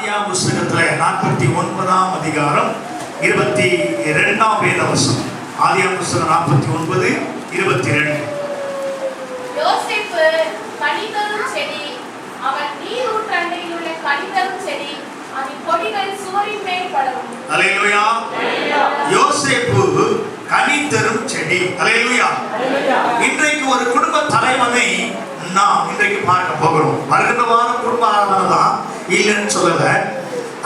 ஆதியாகம புத்தகத்துல 49ஆம் அதிகாரம் 22ஆம் வேதவசனம். ஆதியாகம புத்தகம் 49:22. யோசேப்பு கனிதரும் செடி, அவன் நீரூற்றண்டையில் உள்ள கனிதரும் செடி, அதன் கொடிகள் சுவரின் மேல் படரும். அல்லேலூயா. யோசேப்பு கனிதரும் செடி. அல்லேலூயா. இன்றைக்கு ஒரு குடும்ப தலைவனை நாம் இன்றைக்கு பார்க்க போகிறோம். வருகிற வாரம் குடும்ப ஆராதனை தான், இல்லைன்னு சொல்லல.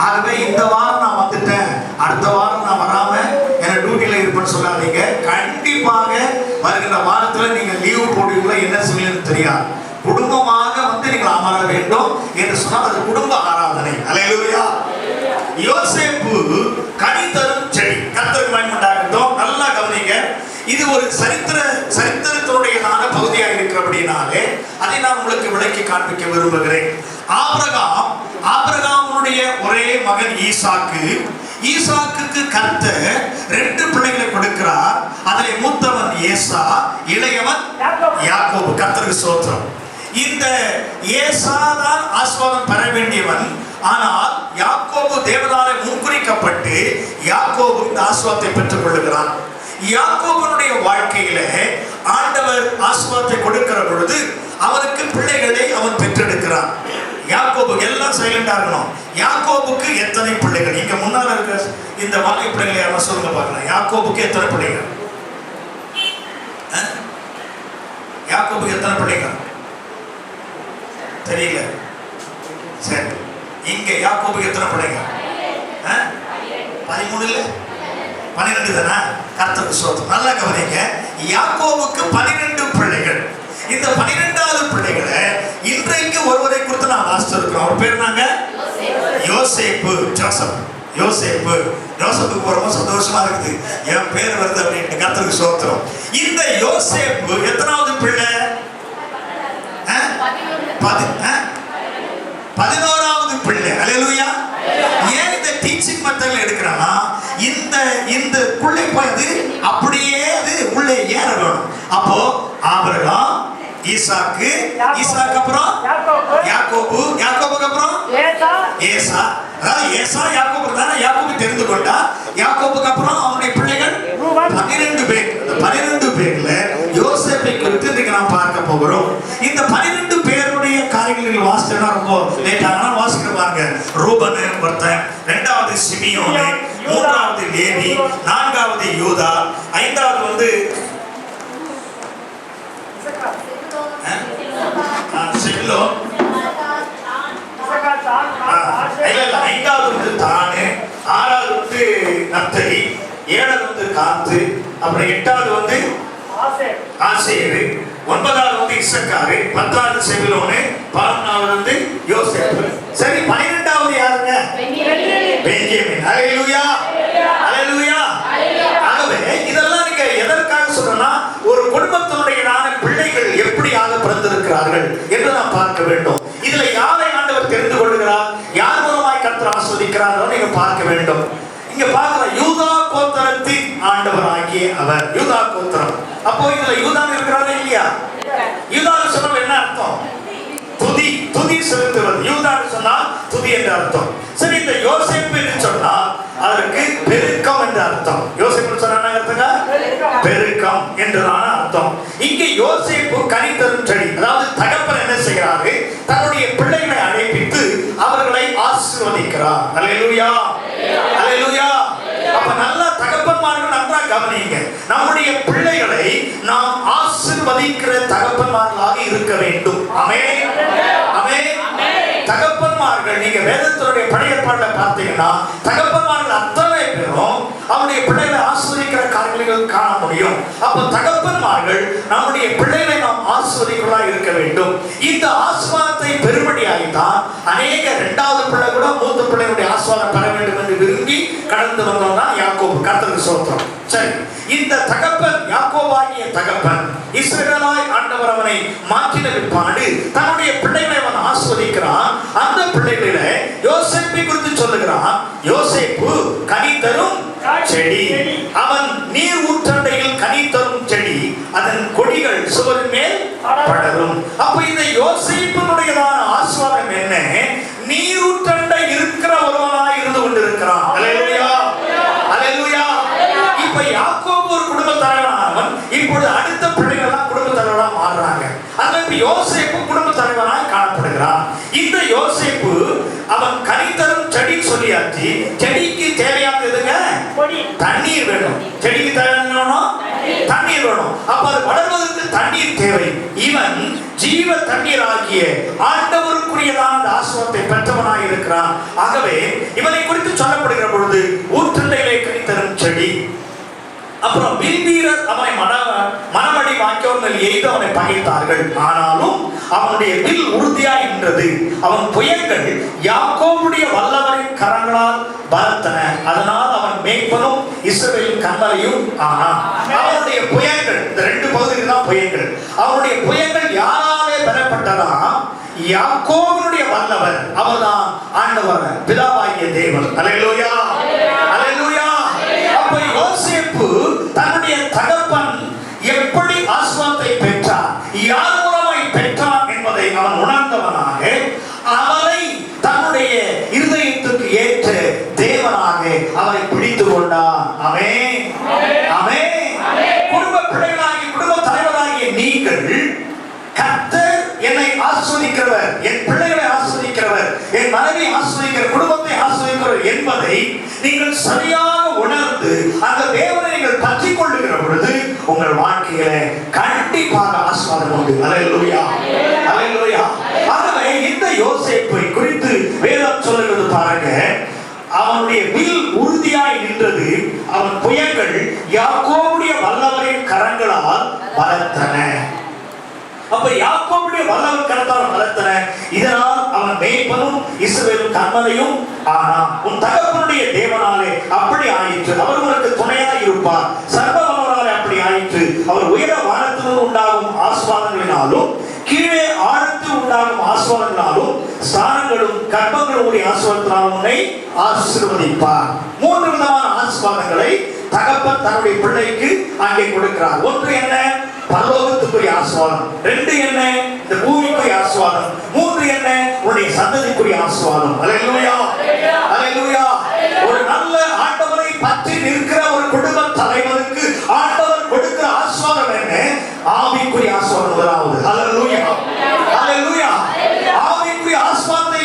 ஆகவே இந்த வாரம் நான் வந்துட்டேன், அடுத்த வாரம் நான் வராம என்ன டியூட்டியில இருப்பேன்னு சொல்லாதீங்க. கண்டிப்பாக வருகிற வாரத்துல நீங்க லீவு போடுவீங்களா என்ன செய்யணும்னு தெரியாது. குடும்பமாக வந்து நீங்கள் அமர வேண்டும் என்று சொன்னால் அது குடும்ப ஆராதனை. அல்லேலூயா. யோசேப்பு கனிதரும் செடி. கர்த்தருக்கு மகிமை உண்டாகட்டும். நல்லா கவனிங்க. இது ஒரு சரித்திரத்தினுடையதான பகுதியாக இருக்கிறபடினாலே அதை நான் உங்களுக்கு விளக்கி காண்பிக்க விரும்புகிறேன். ஆபிரகாமுடைய ஒரே மகன் ஈசாக்குக்கு கர்த்தர் 2 பிள்ளைகளை கொடுக்கிறார். அதில் மூத்தவன் ஏசா, இளையவன் யாக்கோபு. கர்த்தருக்கு ஸ்தோத்திரம். இந்த ஏசா தான் ஆசீர்வாதம் பெற வேண்டியவன். ஆனால் யாக்கோபு தேவனாலே முன்குறிக்கப்பட்டு யாக்கோபு இந்த ஆசீர்வாதத்தை பெற்றுக் கொள்கிறான். யாக்கோபுடைய வாழ்க்கையில ஆண்டவர் ஆசீர்வாதத்தை கொடுக்கிற பொழுது அவருக்கு பிள்ளைகளை அவன் பெற்றெடுக்கிறான். யாக்கோபு எல்லாம் சைலண்டா இருக்கணும். யாக்கோபுக்கு எத்தனை பிள்ளைகள்? இங்க முன்னால இருக்க இந்த வாழை பிள்ளைகளை யாரும் சொல்லுங்க பார்க்கலாம். யாக்கோபுக்கு எத்தனை பிள்ளைகள்? யாக்கோபுக்கு எத்தனை பிள்ளைகள் தெரியல. சரி, இங்க யாக்கோபுக்கு எத்தனை பிள்ளைகள்? 13 இல்ல 12 தானே? கர்த்தருக்கு ஸ்தோத்திரம். நல்லா கவனிங்க. யாக்கோபுக்கு 12 பிள்ளைகள். இந்த 12வது பிள்ளைகளை இன்றைக்கு ஒருவரை குறித்து நான் வாசிச்சிருக்கிறோம். அவர் பேர் நாங்க யோசேப்பு. யோசேப்புக்கு ரொம்ப சந்தோஷமா இருக்குது. என் பேர் வருது அப்படின்னு. கர்த்தருக்கு ஸ்தோத்திரம். இந்த யோசேப்பு எத்தனாவது பிள்ளை? 11வது பிள்ளை. அல்லேலூயா. ஏன் இந்த டீச்சிங் மெத்தட்ல எடுக்கிறானா, இந்த பிள்ளை போயது அப்படியே அது உள்ளே ஏற வேணும். அப்போ ஆபிரகாம், ஈசாக்கு அப்புறம் யாக்கோபுக்கு அப்புறம் ஏசா. அதாவது ஏசா யாக்கோபு தானே. யாக்கோபு தெரிந்து கொண்டா. யாக்கோபுக்கு அப்புறம் அவனுடைய பிள்ளைகள் 12 பேர். இந்த 12 பேர்ல யோசேப்பை குறித்து இன்னைக்கு நாம் பார்க்க போகிறோம். இந்த 12 பேருடைய காரியங்கள் வாசிச்சா ரொம்ப லேட் ஆனா வாசிக்கிற பாருங்க. ரூபன் ஒருத்தன், 2வது சிமியோனு, 3வது லேவி, 4வது யூதா, 5வது வந்து செல்லோ, 5வது வந்து தானு, 6வது வந்து நப்தலி, 7வது வந்து காத்து, அப்புறம் 8வது வந்து ஆசேரு, 9வது வந்து இசக்காரு, 10வது செபிலோனு, 11வது வந்து யோசேப்பு. சரி, 12வது யாருங்க? பென்யமீன். அல்லேலூயா. அல்லேலூயா. ஆகவே இதெல்லாம் நீங்க எதற்காக சொல்றேன்னா, ஒரு குடும்பத்தினுடையதான பிள்ளைகள் எப்படியாக பிறந்திருக்கிறார்கள் என்று நாம் பார்க்க வேண்டும். இதுல யாரை ஆண்டவர் தெரிந்து கொள்கிறார், யார் மூலமாய் கர்த்தர் ஆசீர்வதிக்கிறாரோ நீங்க பார்க்க வேண்டும். இங்க பார்க்கிற யூதா கோத்திரத்தின் ஆண்டவர் ஆகிய அவர். யூதா கோத்திரம். அப்போ இதுல யூதா இருக்கிறாரா இல்லையா? யூதா சொன்னால் என்ன அர்த்தம்? துதி செலுத்துவது. யூதா சொன்னால் துதி என்ற அர்த்தம். சரி, இந்த யோசேப்பு என்று சொன்னால் அதற்கு பெருக்கம் என்ற அர்த்தம். யோசேப்பு சொன்னா அர்த்தங்க பெருக்கம் என்றதான அர்த்தம். இங்கே யோசேப்பு கனிதரும் செடி. அதாவது தகப்பன் என்ன செய்கிறாரு, தன்னுடைய பிள்ளைகளை அழைப்பித்து அவர்களை ஆசீர்வதிக்கிறார். அல்லேலூயா. அல்லேலூயா. அப்ப நல்லா தகப்பன்மார்கள் நன்றா கவனிங்க. நம்முடைய பிள்ளைகளை நாம் ஆசீர்வதிக்கிற தகப்பன்மார்களாக இருக்க வேண்டும். ஆமென். ஆமென். தகப்பன்மார்கள் நீங்க வேதத்தினுடைய பழைய ஏற்பாட்டுல பார்த்தீங்கன்னா தகப்பன்மார்கள் அத்தனை பேரும் அவருடைய பிள்ளைகளை ஆசீர்வதிக்கிற காரியங்கள் காண முடியும். அப்ப தகப்பன்மார்கள் நம்முடைய பிள்ளைகளை நாம் ஆசீர்வதிக்கிறதா இருக்க வேண்டும். இந்த ஆசீர்வாதத்தை பெருமடியாகித்தான் அநேக 2வது பிள்ளை கூட மூத்த பிள்ளைகளுடைய ஆசீர்வாதம் பெற வேண்டும் என்று விரும்பி கடந்து வந்தவன் தான் யாக்கோபு. கர்த்தருக்கு ஸ்தோத்திரம். சரி, இந்த தகப்பன் யாக்கோபாகிய தகப்பன் இஸ்ரவேலாய் ஆண்டவர் அவனை மாற்றின பிற்பாடு தன்னுடைய பிள்ளைகளை அவன் ஆசீர்வதிக்கிறான். அந்த பிள்ளைகளை யோசேப்பை குறித்து சொல்லுகிறான். யோசேப்பு கனிதரும் செடி, அவன் நீர் ஊற்றண்டையில் கனிதரும் செடி, அதன் கொடிகள் சுவரின் மேல் படரும். அப்ப இந்த யோசேப்பினுடையதான ஆசீர்வாதம் என்ன? நீரூற்றண்டை இருக்கிற யோசேப்பு அவன் கனிதரும் செடி சொல்லியாச்சு. செடிக்கு தேவையானது எதுங்க? தண்ணீர் வேணும். செடிக்கு தேவையான தண்ணீர் வேணும். அப்ப அது வளர்வதற்கு தண்ணீர் தேவை. இவன் ஜீவ தண்ணீர் ஆகிய ஆண்டவருக்குரியதான ஆசீர்வாதத்தை பெற்றவனாய் இருக்கிறான். ஆகவே இவனை குறித்து சொல்லப்படுகிற பொழுது ஊற்றண்டையிலே கனிதரும் செடி. அப்புறம் வில்வீரர் அவனை மனமடி வாக்கியவர்கள் எய்து அவனை பகைத்தார்கள். ஆனாலும் அவனுடைய வில் உறுதியாய் நின்றது. அவன் புயங்கள் யாக்கோபுடைய வல்லவரின் கரங்களால் பலத்தன. அதனால் அவன் மேய்ப்பனும் இஸ்ரவேலின் கண்மலையும் ஆனான். அவனுடைய புயங்கள், இந்த ரெண்டு பகுதியில் தான் புயங்கள். அவனுடைய புயங்கள் யாராலே பெறப்பட்டதா? யாக்கோபுடைய வல்லவர், அவர்தான் ஆண்டவர், பிதாவாகிய தேவன். அல்லேலூயா, அல்லேலூயா. அப்ப யோசேப்பு தன்னுடைய தகப்பன் எப்படி ஆசீர்வாதத்தை பெற்றார், யார் மூலமாய் பெற்றார் என்பதை அவன் உணர்ந்தவனாக அவரை தன்னுடைய இருதயத்துக்கு ஏற்ற தேவனாக அவரை பிடித்துக் கொண்டார். ஆமென், ஆமென். குடும்ப பிள்ளைகளாகிய, குடும்ப தலைவராகிய நீங்கள், கர்த்தர் என்னை ஆசீர்வதிக்கிறவர், என் பிள்ளைகளை ஆசீர்வதிக்கிறவர், என் மனைவி ஆசீர்வதிக்கிற, குடும்பத்தை ஆசீர்வதிக்கிறவர் என்பதை நீங்கள் சரியாக உணர்ந்து அந்த தேவனை நீங்கள் பற்றிக் கொள்ளுகிற பொழுது உங்கள் வாழ்க்கையில கண்டிப்பாக ஆசீர்வாதம் உண்டு. அல்லேலூயா, அல்லேலூயா. ஆகவே இந்த யோசேப்பை குறித்து வேதம் சொல்லுகிறது பாருங்க. அவனுடைய வில் உறுதியாய் நின்றது. அவன் புயங்கள் யாக்கோபுடைய வல்லவரின் கரங்களால் பலத்தன. அப்ப யாக்கோபுடைய வல்லவரின் கரத்தால் பலத்தன. இதனால் அவன் மேய்ப்பனும் இஸ்ரவேலின் கண்மலையும் ஆனான். உன் தகப்பனுடைய தேவனாலே அப்படி ஆயிற்று. அவர் உனக்கு துணையாய் இருப்பார். சர்வவல்லவராலே அப்படி ஆயிற்று. அவர் உயர வானத்திலிருந்து உண்டாகும் ஆசீர்வாதங்களினாலும் கீழே ஆழத்தில் உண்டாகும் ஆசீர்வாதங்களாலும் ஸ்தானங்களும் கர்ப்பங்களும் உடைய ஆசீர்வாதத்தினாலும் உன்னை ஆசீர்வதிப்பார். மூன்று விதமான ஆசீர்வாதங்களை தகப்பன் தன்னுடைய பிள்ளைக்கு அங்கே கொடுக்கிறார். ஒன்று என்ன? பரலோகத்துக்குரிய ஆசீர்வாதம். ரெண்டு என்ன? இந்த பூமிக்குரிய ஆசீர்வாதம். மூன்று என்ன? உன்னுடைய சந்ததிக்குரிய ஆசீர்வாதம். அல்லேலூயா, அல்லேலூயா. ஒரு நல்ல ஆண்டவரை பற்றி நிற்கிற ஒரு குடும்ப தலைவருக்கு ஆண்டவர் கொடுக்கிற ஆசீர்வாதம் என்ன? ஆவிக்குரிய ஆசீர்வாதம் முதலாவது. அல்லேலூயா, அல்லேலூயா. ஆவிக்குரிய ஆசீர்வாதத்தை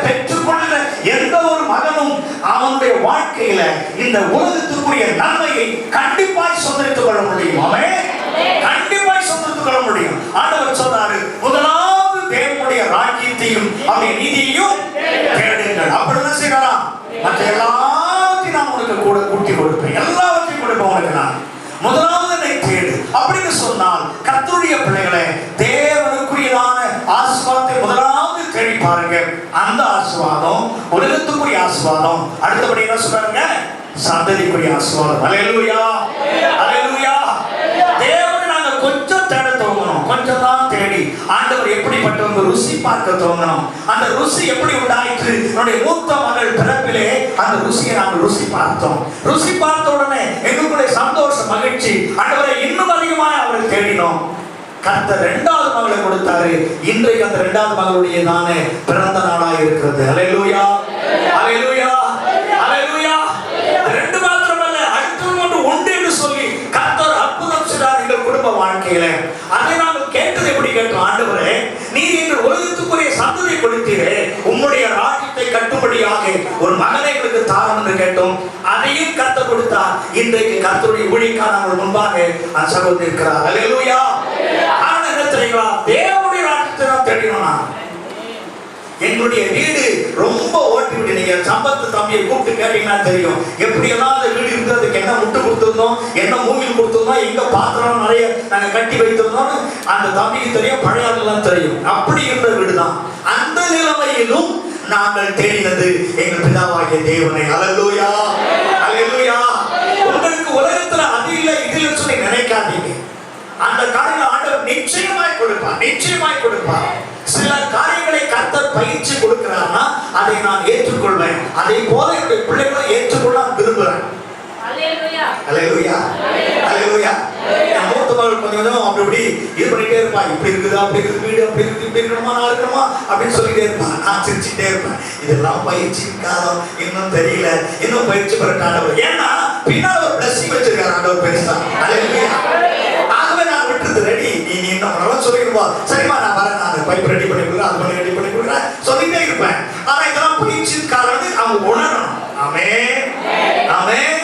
பெற்றுக்கொள்கிற எந்த ஒரு மகனும் அவனுடைய வாழ்க்கையில இந்த உலகத்துக்குரிய நன்மையை கண்டிப்பாய் சொந்தரித்துக் கொள்ள முடியும். அவன் கண்டிப்பாய் சொந்தரித்துக் கொள்ள முடியும். ஆண்டவர் சொல்றாரு, முதலாவது தேவனுடைய ராஜ்யத்தையும் அவருடைய நீதியையும் தேடுங்கள். அப்படிதான் செய்யலாம். மற்ற எல்லாத்தையும் நான் உனக்கு கூட கூட்டி கொடுப்பேன், எல்லாவற்றையும் கொடுப்பேன் உனக்கு. நான் முதலாவது என்னை தேடு அப்படின்னு சொன்னால், கர்த்தருடைய பிள்ளைகளை தேவனுக்குரியதான ஆசீர்வாதத்தை முதலாவது தேடி பாருங்க. அந்த ஆசீர்வாதம் உலகத்துக்குரிய ஆசீர்வாதம். அடுத்தபடி என்ன சொல்றாங்க? சந்ததிக்குரிய ஆசீர்வாதம். அல்லேலூயா, அல்லேலூயா. தேவனை நாங்க கொஞ்சம் தேட துவங்கணும். கொஞ்சம் தான் தேடி ஆண்டவர் எப்படிப்பட்டவங்க ருசி பார்க்க துவங்கணும். அந்த ருசி எப்படி உண்டாயிற்று? என்னுடைய மூத்த மகள் பிறப்பிலே அந்த ருசியை நாங்கள் ருசி பார்த்தோம். ருசி பார்த்த உடனே எங்களுடைய சந்தோஷம், மகிழ்ச்சி, ஆண்டவரை இன்னும் அதிகமாக அவரை தேடினோம். கர்த்தர் இரண்டாவது மகளை கொடுத்தாரு. இன்றைக்கு அந்த இரண்டாவது மகளுடைய தானே பிறந்த நாளாக இருக்கிறது. அல்லேலூயா, அல்லேலூயா, அல்லேலூயா. ரெண்டு மாத்திரமல்ல, அடுத்து ஒன்று உண்டு என்று சொல்லி கர்த்தர் அற்புதம் செய்தார் எங்கள் குடும்ப வாழ்க்கையில. அதை நாங்கள் கேட்டது எப்படி கேட்டோம்? ஆண்டவரே, நீர் எங்கள் உலகத்துக்குரிய சந்ததியை கொடுத்தீரே, உம்முடைய ராஜ்யத்தை கட்டும்படியாக ஒரு மகனை எங்களுக்கு தாரும் என்று கேட்டோம். அதையும் கர்த்தர் கொடுத்தார். இன்றைக்கு கர்த்தருடைய ஊழியக்காரர்கள் முன்பாக அந்த சகோதரி இருக்கிறார். அல்லேலூயா. காரணம் என்ன தெரியுமா? தேவனுடைய ராஜ்யத்தை தான் தேடினோம். எங்களுடைய வீடு ரொம்ப ஓட்டி விட்டு, நீங்க சம்பத்து தம்பியை கூப்பிட்டு கேட்டீங்கன்னா தெரியும் எப்படி எல்லாம் அந்த வீடு இருக்கிறதுக்கு என்ன முட்டு கொடுத்திருந்தோம், என்ன மூங்கில் கொடுத்திருந்தோம், எங்க பாத்திரம் நிறைய நாங்க கட்டி வைத்திருந்தோம். அந்த தம்பிக்கு தெரியும், பழைய ஆளுலாம் தெரியும். அப்படி இருந்த வீடு தான். அந்த நிலைமையிலும் நாங்கள் தேடினது எங்கள் பிதாவாகிய தேவனை. அல்லேலூயா, அல்லேலூயா. உங்களுக்கு உலகத்துல அது இல்லை இது இல்லை சொல்லி நினைக்காதீங்க. அந்த காரியங்களை ஆண்டவர் நிச்சயமாய் கொடுப்பார், நிச்சயமாய் கொடுப்பார். சில காரியங்களை கர்த்தர் பயிற்சி கொடுக்கிறார்னா அதை நான் ஏற்றுக்கொள்வேன். அதை போல என்னுடைய பிள்ளைகளை ஏற்றுக்கொள்ள விரும்புகிறேன். அல்லேலூயா, அல்லேலூயா, அல்லேலூயா. மூத்த மகள் கொஞ்சம் கொஞ்சம் அப்படி இது பண்ணிட்டே இருப்பான். இப்படி இருக்குதா, அப்படி இருக்குது வீடு, அப்படி இருக்குது, இப்படி இருக்கணுமா, நான் இருக்கணுமா அப்படின்னு சொல்லிட்டே இருப்பான். நான் சிரிச்சுட்டே இருப்பேன். இதெல்லாம் பயிற்சி காலம், இன்னும் தெரியல, இன்னும் பயிற்சி பெறட்டாண்டவர். ஏன்னா பின்னால் ஒரு பிளஸிங் வச்சிருக்காரு ஆண்டவர் பெருசா. அல்லேலூயா. ஆகவே நான் விட்டுறது ரெடி. நீ இன்னும் சொல்லிடுவா, சரிம்மா நான் வரேன், நான் பைப் ரெடி பண்ணி கொடுக்குறேன், அது பண்ணி ரெடி பண்ணி கொடுக்குறேன் சொல்லிட்டே இருப்பேன். ஆனா இதெல்லாம் பயிற்சியின் காரணம் அவங்க உணரணும். ஆமென், ஆமென்.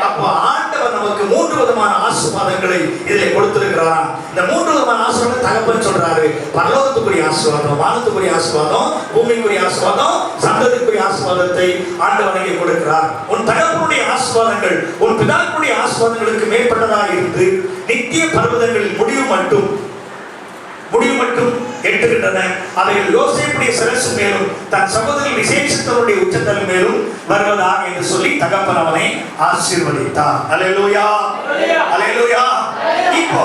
அப்போ ஆண்டவர் நமக்கு 3 விதமான ஆசீர்வாதங்களை இதிலே கொடுத்திருக்கிறார். இந்த 3 விதமான ஆசீர்வாதம் தகப்பன் சொல்றாரு. பரலோகத்துக்குரிய ஆசீர்வாதம், வானத்துக்குரிய ஆசீர்வாதம், பூமிக்குரிய ஆசீர்வாதம், சந்ததிக்குரிய ஆசீர்வாதத்தை ஆண்டவர் இங்கே கொடுக்கிறார். உன் தகப்பனுடைய ஆசீர்வாதங்கள் உன் பிதாக்களுடைய ஆசீர்வாதங்களுக்கு மேற்பட்டதாக இருந்து நித்திய பர்வதங்களில் முடிவு மட்டும் எட்டுகின்றன. அவைகள் யோசேப்புடைய சிரசு மேலும் தன் சகோதரி விசேஷித்தவருடைய உச்சத்தல் மேலும் வருவதாக என்று சொல்லி தகப்பன் அவனை ஆசீர்வதித்தார். அல்லேலூயா, அல்லேலூயா. இப்போ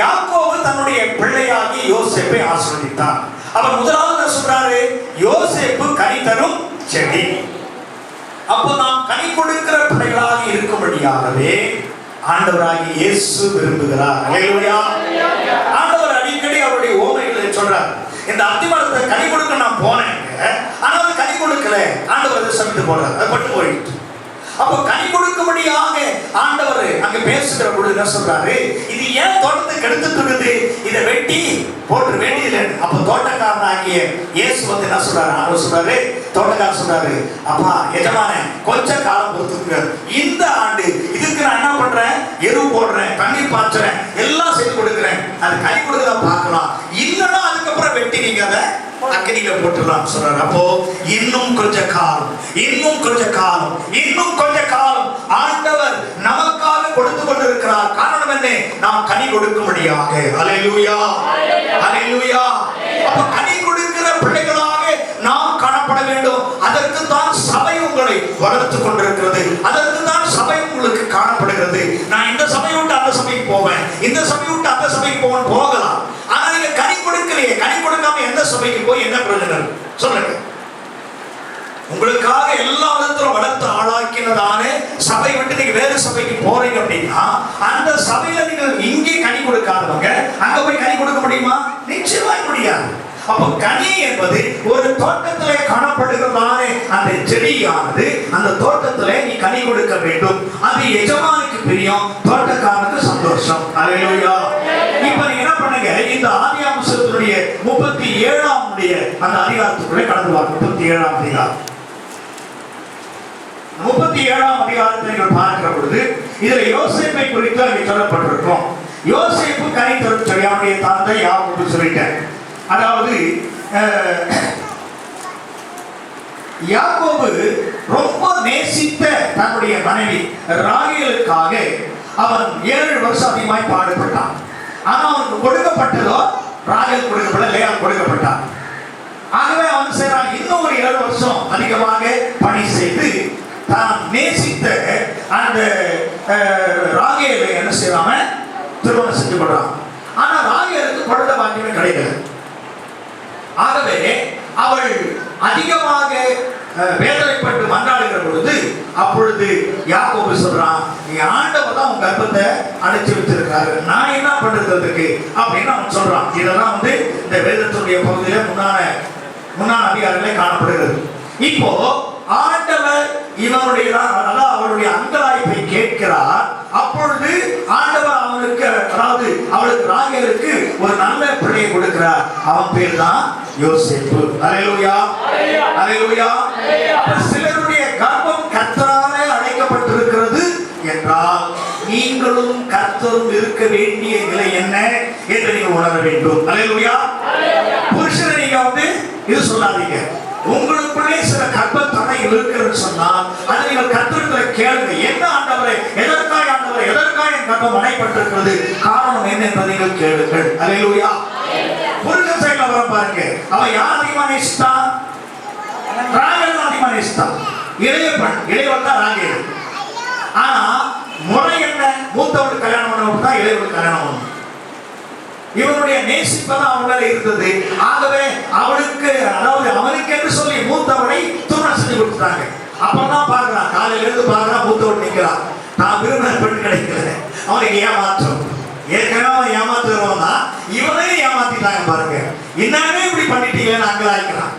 யாக்கோபு தன்னுடைய பிள்ளையாகி யோசேப்பை ஆசீர்வதித்தார். அவர் முதலாவது சொல்றாரு, யோசேப்பு கனி தரும் செடி. அப்போ நாம் கனி கொடுக்கிற பிள்ளைகளாக இருக்கும்படியாகவே ஆண்டவராகிய இயேசு விரும்புகிறார். அல்லேலூயா. ஆண்டவர் அடிக்கடி அவருடைய ஓமைகளை சொல்றார். இந்த அத்திமரத்தை கனி கொடுக்க நான் போனேன், ஆனால் கனி கொடுக்கல. ஆண்டவர் அதை சமைத்து போடுறார், அது பட்டு போயிட்டு. அப்போ கனி கொடுக்கும்படியாக ஆண்டவர் அங்க பேசுகிற பொழுது என்ன சொல்றாரு, இது ஏன் தோட்டத்தை கெடுத்துட்டு இருக்குது, இதை வெட்டி போட்டு வேண்டியது. அப்ப தோட்டக்காரனாகிய இயேசு வந்து என்ன சொல்றாரு, ஆண்டவர் சொல்றாரு, தோட்டக்காரர் சொல்றாரு, அப்பா எஜமானே கொஞ்ச காலம் பொறுத்துங்க, இந்த ஆண்டு இதுக்கு நான் என்ன பண்றேன், எருவு போடுறேன், தண்ணீர் பாய்ச்சுறேன், எல்லாம் செய்து கொடுக்குறேன், அது கனி கொடுக்க பார்க்கலாம், இல்லைன்னா அதுக்கப்புறம் வெட்டி நீங்க அதை அக்கினியில போட்டுலாம் சொல்றாரு. அப்போ இன்னும் கொஞ்ச காலம், இன்னும் கொஞ்ச காலம், இன்னும் கொஞ்ச காலம் ஆண்டவர் நமக்காக கொடுத்து கொண்டிருக்கிறார். காரணம் என்ன, நாம் கனி கொடுக்கும்படியாக. அல்லேலூயா, அல்லேலூயா. அப்ப கனி கொடுக்கிற பிள்ளைகளாக நாம் காணப்பட வேண்டும். அதற்கு தான் சபை உங்களை வளர்த்து கொண்டிருக்கிறது, அதற்கு தான் சபை உங்களுக்கு காணப்படுகிறது. நான் இந்த சபை விட்டு அந்த சபைக்கு போவேன், இந்த சபை விட்டு அந்த சபைக்கு போவேன், போகலாம். ஆனா நீங்க கனி கொடுக்கலையே, கனி கொடுக்காம எந்த சபைக்கு போய் என்ன பிரயோஜனம் சொல்லுங்க. உங்களுக்காக எல்லா விதத்திலும் வளர்த்து ஆளாக்கினதான சபை விட்டு நீங்க வேறு சபைக்கு போறீங்க அப்படின்னா, அந்த சபையில நீங்க இங்கே கனி கொடுக்காதவங்க அங்க போய் கனி கொடுக்க முடியுமா? நிச்சயமா முடியாது. அப்போ கனி என்பது ஒரு தோட்டத்திலே காணப்படுகிறதானே அந்த செடியானது, அந்த தோட்டத்திலே நீ கனி கொடுக்க வேண்டும். அது எஜமானுக்கு பிரியம், தோட்டக்காரனுக்கு சந்தோஷம். அல்லேலூயா. இப்ப நீங்க என்ன பண்ணுங்க, இந்த ஆதியாகமத்தினுடைய 37ஆம் அந்த அதிகாரத்துக்குள்ளே கடந்து வாங்க. 37ஆம் அதிகாரம், 37ஆம் அதிகாரத்தை நீங்கள் பார்க்கிற பொழுது இதுல யோசேப்பை குறித்து அங்கே சொல்லப்பட்டிருக்கும். யோசேப்பு கனி தரும் செடி, அவனுடைய தந்தை யாக்கோபு சொல்லிட்டேன். அதாவது யாக்கோபு ரொம்ப நேசித்த தன்னுடைய மனைவி ராகேலுக்காக அவன் 7 வருஷம் அதிகமாய் பாடுபட்டான். ஆனா அவனுக்கு கொடுக்கப்பட்டதோ ராகேல் கொடுக்கப்பட, லேயா கொடுக்கப்பட்டான். ஆகவே அவன் செய்றான், இன்னும் ஒரு 7 வருஷம் அதிகமாக பணி செய்து தான் நேசித்த அந்த ராகேலை என்ன செய்வாங்க, திருமணம் செஞ்சு கொள்றான். ஆனா ராகேலுக்கு குழந்தை பாக்கியமே கிடைக்கல. ஆகவே அவள் அதிகமாக வேதனைப்பட்டு மன்றாடுகிற பொழுது, அப்பொழுது யாக்கோபு சொல்றான், நீ ஆண்டவர் தான் உன் கர்ப்பத்தை அடைச்சு வச்சிருக்காரு, நான் என்ன பண்றதுக்கு அப்படின்னு அவன் சொல்றான். இதெல்லாம் வந்து இந்த வேதத்துடைய பகுதியில முன்னான அதிகாரங்களே காணப்படுகிறது. இப்போ ஆண்டவர் இவனுடைய அவளுடைய அங்கலாய்ப்பை கேட்கிறார். அப்பொழுது ஆண்டவர் அவனுக்கு, அதாவது அவளுக்கு ராகேலுக்கு ஒரு நல்ல பிள்ளையை கொடுக்கிறார். அவன் பேர் தான் யோசேப்பு. அல்லேலூயா, அல்லேலூயா. சிலருடைய கர்ப்பம் கர்த்தராலே அழைக்கப்பட்டிருக்கிறது என்றால் நீங்களும் கர்த்தரும் இருக்க வேண்டிய நிலை என்ன என்று நீங்கள் உணர வேண்டும். அல்லேலூயா. புருஷனை நீங்க வந்து இது சொல்லாதீங்க. உங்களுக்குள்ளே சில கர்ப்பத்தடை இருக்கிறது சொன்னால் அதை நீங்கள் கர்த்தரிடத்திலே கேளுங்க. என்ன ஆண்டவரே, எதற்காக ஆண்டவரே, எதற்காக என் கர்ப்பம் அடைபட்டிருக்கிறது, காரணம் என்ன என்பதை நீங்கள் கேளுங்கள். அல்லேலூயா. புருஷன் சைடுல வர பாருங்க, அவன் யார் அதிகமா நேசித்தான்? ராகேல் அதிகமா நேசித்தான். இளையவன் தான் ராகேல். ஆனா முறை என்ன, மூத்தவனுக்கு கல்யாணம் பண்ணவனுக்கு தான் இளையவனுக்கு கல்யாணம் பண்ணணும். இவனுடைய நேசிப்பதான் அவன் மேல இருந்தது. ஆகவே அவளுக்கு, அதாவது அவனுக்கு என்று சொல்லி மூத்தவனை திருமணம் செஞ்சு கொடுத்துட்டாங்க. அப்பதான் பாக்குறான், காலையில இருந்து பாக்குறான், மூத்தவன் நிற்கிறான், நான் விரும்பின பெண் கிடைக்கல. அவனுக்கு ஏமாற்றம், ஏற்கனவே ஏமாத்துறவன் தான், இவனையும் ஏமாத்திட்டாங்க பாருங்க. என்னவே இப்படி பண்ணிட்டீங்கன்னு அங்கலாய்க்கிறான்.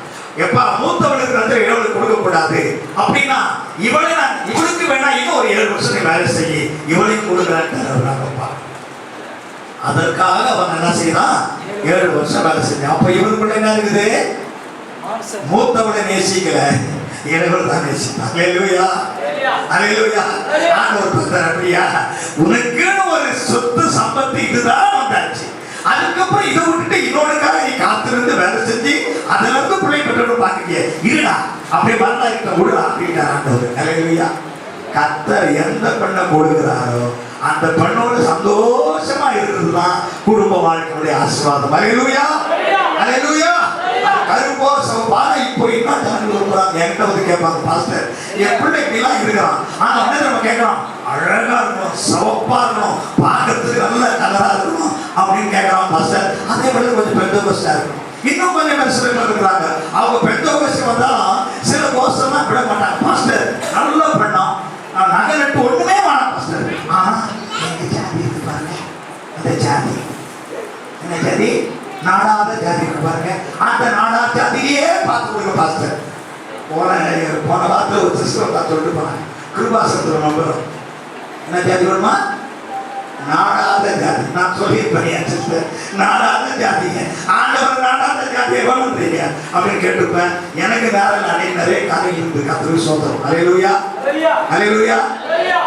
எப்பா மூத்தவனுக்கு வந்து இவளுக்கு கொடுக்க கூடாது அப்படின்னா, இவளுக்கு வேணா இன்னும் ஒரு 7 வருஷம் வேலை செய்ய, இவளையும் கொடுக்குறான்னு. அதற்காக அவன் என்ன செய்யறான், 7 வருஷம் வேலை செஞ்சேன். அப்ப இவருக்குள்ள என்ன இருக்குது? மூத்தவனை நேசிக்கல, இளையவர் தான் நேசிப்பான். அல்லேலூயா, அல்லேலூயா. ஆண்டவர் சொல்றார், அப்படியா உனக்குன்னு ஒரு சொத்து சம்பத்து இதுதான் வந்தாச்சு, அதுக்கப்புறம் இதை விட்டுட்டு இன்னொருக்காக நீ காத்திருந்து வேலை செஞ்சு அதுல இருந்து பிள்ளை பெற்று பாக்குறிய, இருடா அப்படியே பண்ணா இருக்க விடுடா அப்படின்ட்டார் ஆண்டவர். அல்லேலூயா. கர்த்தர் எந்த பெண்ணை கொடுக்கிறாரோ அந்த பெண்ணோட சந்தோஷமா இருக்கிறதுதான் குடும்ப வாழ்க்கையுடைய ஆசீர்வாதம். அல்லேலூயா, அல்லேலூயா. கருப்போ சவப்பான இப்போ இன்னும் ஜனங்கள் விரும்புறாங்க. என்கிட்ட வந்து கேட்பாங்க, பாஸ்டர் என் பிள்ளை இப்படிலாம் இருக்கிறான், ஆனா வந்து நம்ம கேட்கறோம் அழகா இருக்கணும், சவப்பா இருக்கணும், பார்க்கறதுக்கு நல்ல கலரா இருக்கணும் அப்படின்னு கேட்கறான் பாஸ்டர். அதே மாதிரி கொஞ்சம் பெந்தோபஸ்டா இருக்கணும். இன்னும் கொஞ்சம் பேர் சிலர் இருக்கிறாங்க, அவங்க பெந்தோபஸ்ட் வந்தாலும் சில கோஷம்லாம் விட மாட்டாங்க. பாஸ்டர் நல்ல பெண்ணா, நகை நட்டு ஒண்ணுமே வேணாம் பாஸ்டர், ஆனா எங்க ஜாதி இருக்கு பாருங்க, அந்த ஜாதி என்ன ஜாதி? நாடாத ஜாதி இருக்கு பாருங்க, அந்த நாடா ஜாதியே பார்த்து கொடுங்க பாஸ்டர். போன வாரத்தில் ஒரு சிஸ்டர் தான் சொல்லிட்டு போனாங்க, கிருபாசனத்தில் நம்புறோம். என்ன ஜாதி வேணுமா? நாடாத ஜாதி. நான் சொல்லியிருப்பேன் சிஸ்டர், நாடாத ஜாதிங்க. ஆண்டவர் நாடாத ஜாதியை வேணும் தெரியா அப்படின்னு கேட்டுப்பேன். எனக்கு வேற நிறைய காரியம் இருந்து கத்திரி சோதரம். அல்லேலூயா, அல்லேலூயா.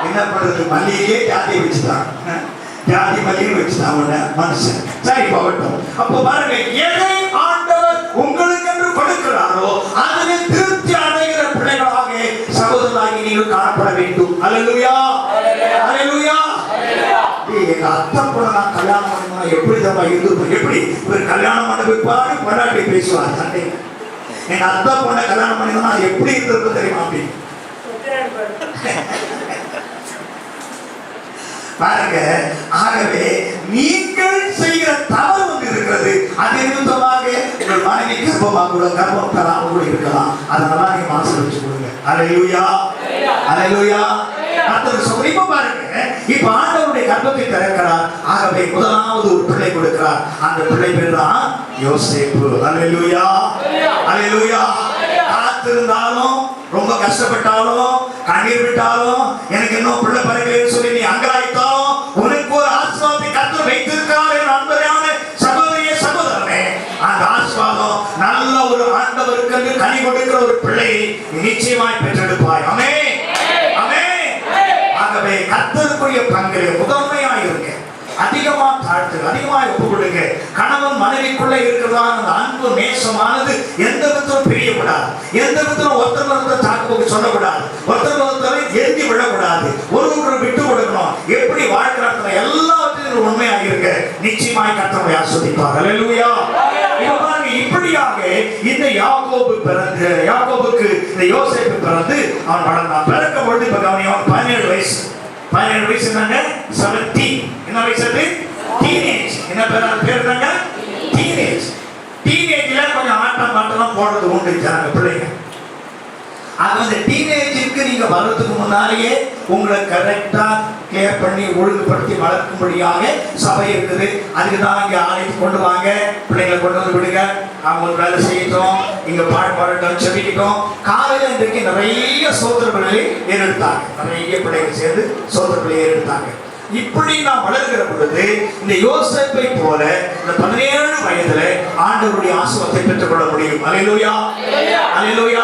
என்ன பண்றது, மல்லிகையே ஜாதியை வச்சுட்டான், ஜாதி மல்லிகை வச்சுட்டாங்க மனுஷன். சரி போகட்டும். அப்போ பாருங்க, எதை ஆண்டவர் உங்களுக்கு என்று கொடுக்கிறாரோ அதில் திருப்தி அடைகிற பிள்ளைகளாக சகோதரனாகி நீங்கள் காணப்பட வேண்டும். அல்லேலூயா, அல்லேலூயா. எங்க அத்தை கூட நான் கல்யாணம் பண்ணா எப்படி தான் இருந்திருப்போம், எப்படி ஒரு கல்யாணம் பண்ண வைப்பாரு பொண்டாட்டி பேசுவார் சண்டைங்க. எங்க அத்தை பொண்ணை கல்யாணம் பண்ணினா எப்படி இருந்திருக்கும் தெரியுமா? அப்படி பாருங்க. ஆகவே நீங்கள் செய்கிற தவறு வந்து இருக்கிறது, அது நிமித்தமாக உங்கள் மனைவி கர்ப்பமாக கூட கர்ப்பம் பெறாமல் கூட இருக்கலாம். அதனால நீங்க மனசுல வச்சு கொடுங்க. அல்லேலூயா, அல்லேலூயா. இப்ப பாருங்க, இப்ப ஆண்டவருடைய கர்ப்பத்தை திறக்கிறார். ஆகவே முதலாவது ஒரு பிள்ளை கொடுக்கிறார். அந்த பிள்ளை பேர் தான் யோசேப்பு. அல்லேலூயா, அல்லேலூயா. காத்திருந்தாலும், ரொம்ப கஷ்டப்பட்டாலும், கண்ணீர் விட்டாலும், எனக்கு இன்னும் பிள்ளை பிறகு சொல்லி நீ அங்கலாய்த்தாலும் உனக்கு ஒரு ஆசீர்வாதத்தை கர்த்தர் வைத்திருக்கிறார் என் அன்பரான சகோதரியே, சகோதரனே. அந்த ஆசீர்வாதம் நல்ல ஒரு ஆண்டவருக்கு கனி கொடுக்கிற ஒரு பிள்ளையை நிச்சயமாய் பெற்றெடுப்பாய். ஆமென், ஆமென். ஆகவே கர்த்தருக்குரிய பங்கிலே முதன்மையாக இருங்க, அதிகமா தாழ்த்து, அதிகமாக ஒப்பு கொடுங்க. கணவன் மனைவிக்குள்ள இருக்கிறதான அந்த அன்பு நேசமானது எந்த விதத்திலும் பிரியப்படாது, எந்த விதத்திலும் ஒருத்தர் தாக்கு சொல்லக்கூடாது, ஒருத்தர் எரிஞ்சு விடக்கூடாது, ஒருவரை விட்டு கொடுக்கணும். எப்படி வாழ்க்கிறாங்க எல்லாவற்றிலும் உண்மையாக இருக்க நிச்சயமாய் கர்த்தரை ஆசீர்வதிப்பார். அல்லேலூயா. இப்படியாக இந்த யாக்கோபுக்கு இந்த யோசேப்பு பிறந்து அவன் வளர்ந்தான். பிறக்க பொழுது இப்ப கவனியம் 17 வயசு. 17 வயசு என்னங்க? 17. என்ன வயசு அது? டீனேஜ். என்ன பேர் என்னங்க? டீனேஜ். டீனேஜ்ல கொஞ்சம் ஆட்டம் பாட்டெல்லாம் போடுறது உண்டு ஜனங்க பிள்ளைங்க. அது வந்து டீனேஜுக்கு நீங்க வர்றதுக்கு முன்னாலேயே உங்களை கரெக்டா கேர் பண்ணி ஒழுங்குபடுத்தி வளர்க்கும்படியாக சபை இருக்குது. அதுக்கு தான் இங்க ஆலயத்துக்கு கொண்டு வாங்க, பிள்ளைங்களை கொண்டு வந்து விடுங்க, அவங்க ஒரு வேலை செய்யட்டும், இங்க பாடட்டும், செபிக்கட்டும். காலையில இன்றைக்கு நிறைய சோதர பிள்ளைகளை ஏறெடுத்தாங்க, நிறைய பிள்ளைகள் சேர்ந்து சோதர பிள்ளையை ஏறெடுத்தாங்க. இப்படி நான் வளர்கிற பொழுது இந்த யோசேப்பை போல இந்த 17 வயதுல ஆண்டவருடைய ஆசீர்வாதத்தை பெற்றுக் கொள்ள முடியும். அல்லேலூயா, அல்லேலூயா.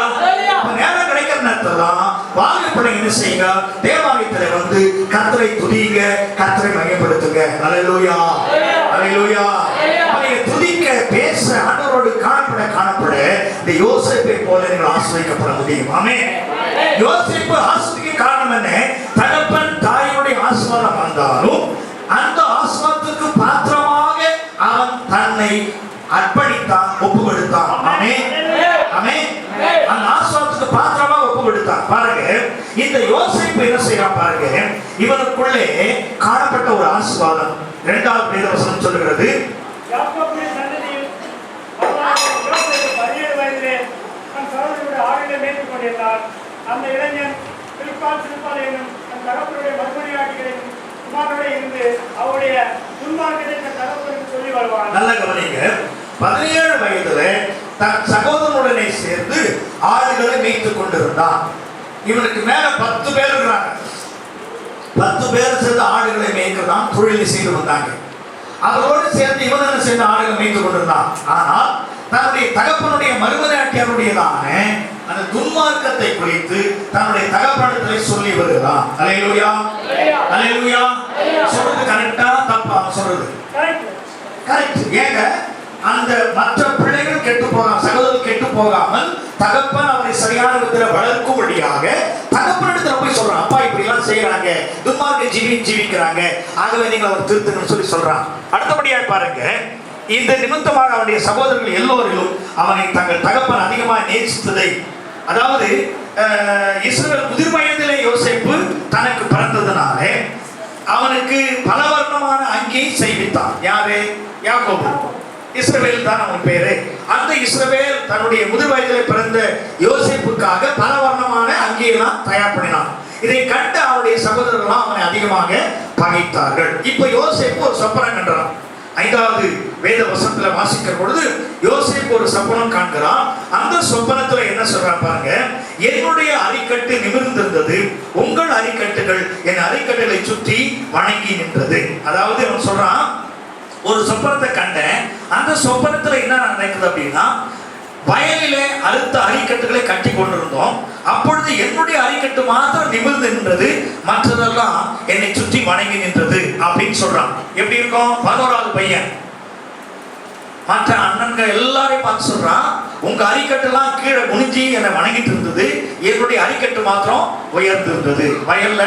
நேரம் கிடைக்கிற நேரத்துல வாலிப பிள்ளைங்க என்ன செய்யுங்க, தேவாலயத்துல வந்து கர்த்தரை துதிங்க, கர்த்தரை மையப்படுத்துங்க. அல்லேலூயா, அல்லேலூயா. துதிக்க, பேச, ஆண்டவரோடு காணப்பட இந்த யோசேப்பை போல நீங்கள் ஆசீர்வதிக்கப்பட முடியும். ஆமென். யோசேப்பு ஆசீர்வதிக்க காரணம் என்ன? தகப்பன் தாயுடைய ஆசீர்வாதம் வந்தாலும் அந்த ஆசீர்வாதத்துக்கு பாத்திரமாக அவன் தன்னை அர்ப்பணித்தான், ஒப்பு கொடுத்தான். ஆமென், ஆமென். அந்த ஆசீர்வாதத்துக்கு பாத்திரமாக ஒப்பு கொடுத்தான். பாருங்க, இந்த யோசேப்பு என்ன செய்யறான் பாருங்க, இவனுக்குள்ளே காணப்பட்ட ஒரு ஆசீர்வாதம் 2வது வேதவசனம் சொல்லுகிறது. யாக்கோபின் சந்ததியில் யோசேப்பு 17 வயதிலே தன் சகோதரனுடைய ஆடுகளை மேய்த்துக் கொண்டிருந்தார். அந்த இளைஞன் சிறுபால் என்னும் தன் தகப்பனுடைய மறுமொழியாட்டிகளின் குமாரோட இருந்து அவருடைய துன்மார்க்கத்தை தன் தகப்பனுக்கு சொல்லி வருவான். நல்ல கவனிங்க. 17 வயதுல தன் சகோதரனுடனே சேர்ந்து ஆடுகளை மேய்த்துக் கொண்டிருந்தான். இவனுக்கு மேல 10 பேர் இருக்கிறாங்க. 10 பேர் சேர்ந்து ஆடுகளை மேய்க்கதான் தொழிலை செய்து வந்தாங்க. அதோடு சேர்ந்து இவன் என்ன செய்த ஆடுகளை மேய்த்து கொண்டிருந்தான். ஆனால் தன்னுடைய தகப்பனுடைய மறுமனையாட்டியாருடையதான அந்த துன்மார்க்கத்தை குறித்து தன்னுடைய தகப்பனிடத்திலே சொல்லி வருகிறான். அல்லேலூயா, அல்லேலூயா. சொல்றது கரெக்டா தப்பா? சொல்றது கரெக்ட். ஏங்க அந்த மற்ற பிள்ளைகள் கெட்டு போகாம, சகோதரர்கள் கெட்டு போகாமல் தகப்பன் அவரை சரியான விதத்தில் வளர்க்கும்படியாக தகப்பனிடத்துல போய் சொல்றான், அப்பா இப்படி எல்லாம் செய்யறாங்க, துன்மார்க்க ஜீவிக்கிறாங்க, ஆகவே நீங்கள் அவர் திருத்துங்கன்னு சொல்லி சொல்றான். அடுத்தபடியாக பாருங்க, இந்த நிமித்தமாக அவனுடைய சகோதரர்கள் எல்லோரிலும் அவனை தங்கள் தகப்பன் அதிகமாக நேசித்ததை, அதாவது இஸ்ரவேல் முதிர் வயதிலே யோசேப்பு தனக்கு பிறந்ததுனால அவனுக்கு பலவர்ணமான அங்கியை செய்வித்தான். யாரு? யாக்கோபு. இஸ்ரவேல் தான் அவன் பேரு. அந்த இஸ்ரவேல் தன்னுடைய முதிர் வயதிலே பிறந்த யோசேப்புக்காக பலவர்ணமான அங்கியெல்லாம் தயார் பண்ணினான். இதை கண்டு அவனுடைய சகோதரர்கள் அவனை அதிகமாக பகைத்தார்கள். இப்ப யோசேப்பு ஒரு சொப்பனம் கண்டான். 5வது வேத வசனத்துல வாசிக்கிற பொழுது யோசேப்பு ஒரு சொப்பனம் காண்கிறான். அந்த சொப்பனத்துல என்ன சொல்றான் பாருங்க, என்னுடைய அரிக்கட்டு நிமிர்ந்திருந்தது, உங்கள் அரிக்கட்டுகள் என் அரிக்கட்டுகளை சுற்றி வணங்கி நின்றது. அதாவது அவன் சொல்றான், ஒரு சொப்பனத்தை கண்டேன், அந்த சொப்பனத்துல என்ன நடக்குது அப்படின்னா, வயலிலே அறுத்த அரிக்கட்டுகளை கட்டி கொண்டிருந்தோம், அப்பொழுது என்னுடைய அரிக்கட்டு மாத்திரம் நிமிர்ந்து நின்றது, மற்றதெல்லாம் என்னை சுற்றி வணங்கி நின்றது அப்படின்னு சொல்றான். எப்படி இருக்கும்? 11வது பையன் மற்ற அண்ணன்கள் எல்லாரையும் பார்த்து சொல்றான், உங்க அரிக்கட்டு எல்லாம் கீழே குனிஞ்சி என்னை வணங்கிட்டு இருந்தது, என்னுடைய அரிக்கட்டு மாத்திரம் உயர்ந்து இருந்தது. வயல்ல